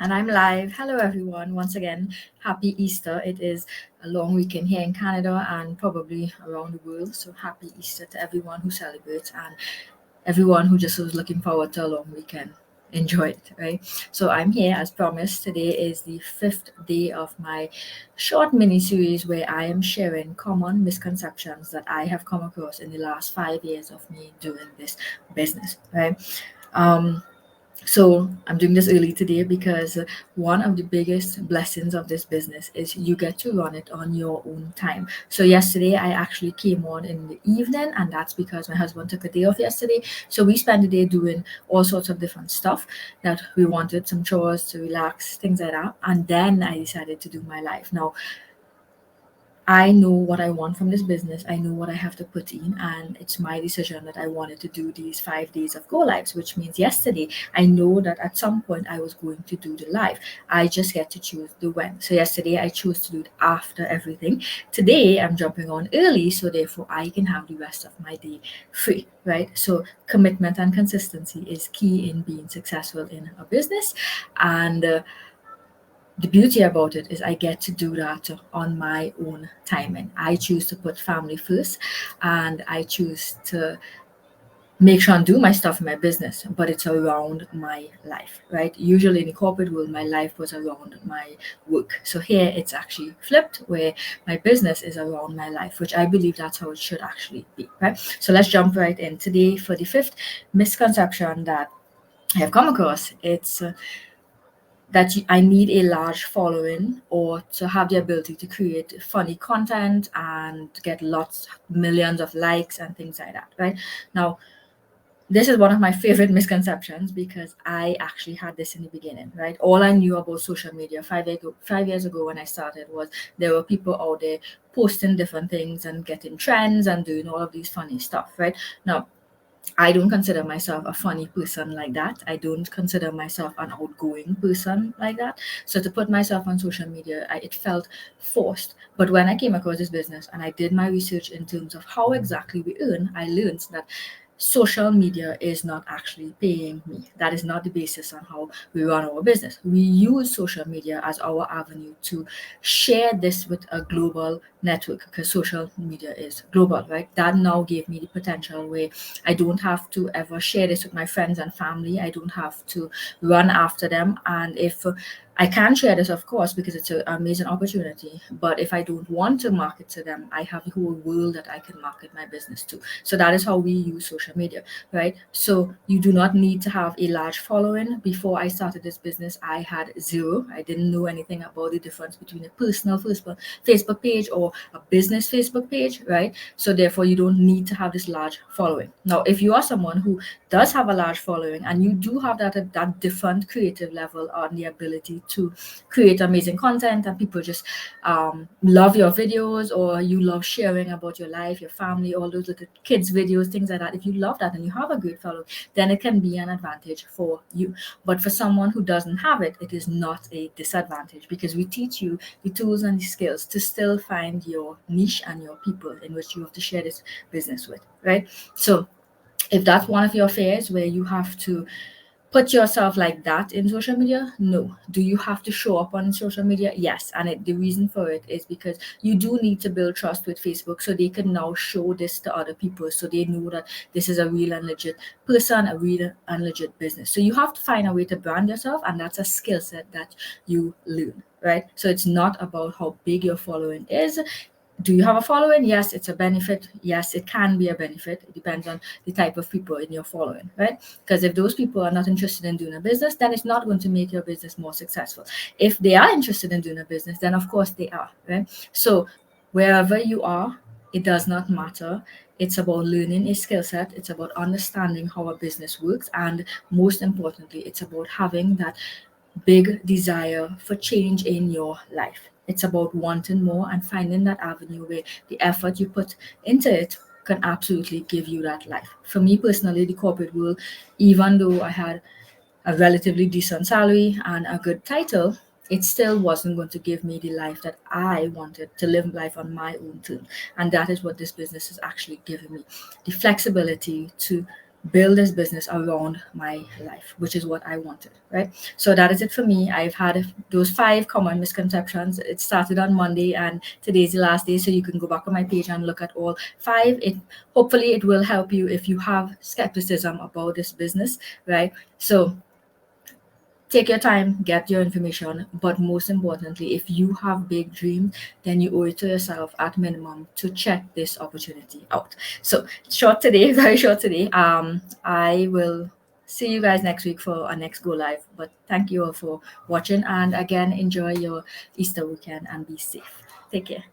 And I'm live. Hello, everyone. Once again, happy Easter. It is a long weekend here in Canada and probably around the world. So, happy Easter to everyone who celebrates and everyone who just was looking forward to a long weekend. Enjoy it, right? So, I'm here as promised. Today is the fifth day of my short mini series where I am sharing common misconceptions that I have come across in the last 5 years of me doing this business, right? Um, so I'm doing this early today because one of the biggest blessings of this business is you get to run it on your own time. So yesterday I actually came on in the evening, and that's because my husband took a day off yesterday. So we spent the day doing all sorts of different stuff that we wanted, some chores to relax, things like that. And then I decided to do my life. Now I know what I want from this business. I know what I have to put in, and it's my decision that I wanted to do these 5 days of go lives, which means yesterday I know that at some point I was going to do the live. I just get to choose the when. So yesterday I chose to do it after everything. Today I'm jumping on early, so therefore I can have the rest of my day free, right? So commitment and consistency is key in being successful in a business, and the beauty about it is I get to do that on my own timing. I choose to put family first, and I choose to make sure and do my stuff in my business, but it's around my life, right? Usually in the corporate world, my life was around my work. So here it's actually flipped, where my business is around my life, which I believe that's how it should actually be, right? So let's jump right in today for the fifth misconception that I have come across. It's that I need a large following or to have the ability to create funny content and get lots, millions of likes and things like that, right? Now, this is one of my favorite misconceptions because I actually had this in the beginning, right? All I knew about social media 5 years ago when I started was there were people out there posting different things and getting trends and doing all of these funny stuff, right? Now, I don't consider myself a funny person like that. I don't consider myself an outgoing person like that. So to put myself on social media, it felt forced. But when I came across this business and I did my research in terms of how exactly we earn, I learned that social media is not actually paying me. That is not the basis on how we run our business. We use social media as our avenue to share this with a global network because social media is global, right? That now gave me the potential where I don't have to ever share this with my friends and family. I don't have to run after them. And if I can share this, of course, because it's an amazing opportunity. But if I don't want to market to them, I have the whole world that I can market my business to. So that is how we use social media, right? So you do not need to have a large following. Before I started this business, I had zero. I didn't know anything about the difference between a personal Facebook page or a business Facebook page, right? So therefore, you don't need to have this large following. Now, if you are someone who does have a large following and you do have that different creative level on the ability to create amazing content and people just love your videos, or you love sharing about your life, your family, all those little kids videos, things like that, if you love that and you have a great following, then it can be an advantage for you. But for someone who doesn't have it, it is not a disadvantage because we teach you the tools and the skills to still find your niche and your people in which you have to share this business with, right? So if that's one of your fears where you have to put yourself like that in social media, no. Do you have to show up on social media? Yes. And the reason for it is because you do need to build trust with Facebook so they can now show this to other people so they know that this is a real and legit person, a real and legit business. So you have to find a way to brand yourself, and that's a skill set that you learn, right? So it's not about how big your following is. Do you have a following? Yes, it's a benefit. Yes, it can be a benefit. It depends on the type of people in your following, right? Because if those people are not interested in doing a business, then it's not going to make your business more successful. If they are interested in doing a business, then of course they are, right? So wherever you are, it does not matter. It's about learning a skill set. It's about understanding how a business works. And most importantly, it's about having that big desire for change in your life. It's about wanting more and finding that avenue where the effort you put into it can absolutely give you that life. For me personally, the corporate world, even though I had a relatively decent salary and a good title, it still wasn't going to give me the life that I wanted to live life on my own terms. And that is what this business is actually giving me the flexibility to build this business around my life, which is what I wanted, right? So that is it for me. I've had those 5 common misconceptions. It started on Monday and today's the last day. So you can go back on my page and look at all 5. It hopefully it will help you if you have skepticism about this business, right? So take your time, get your information, but most importantly, if you have big dreams, then you owe it to yourself at minimum to check this opportunity out. So short today, very short today. I will see you guys next week for our next go live. But thank you all for watching, and again, enjoy your Easter weekend and be safe. Take care.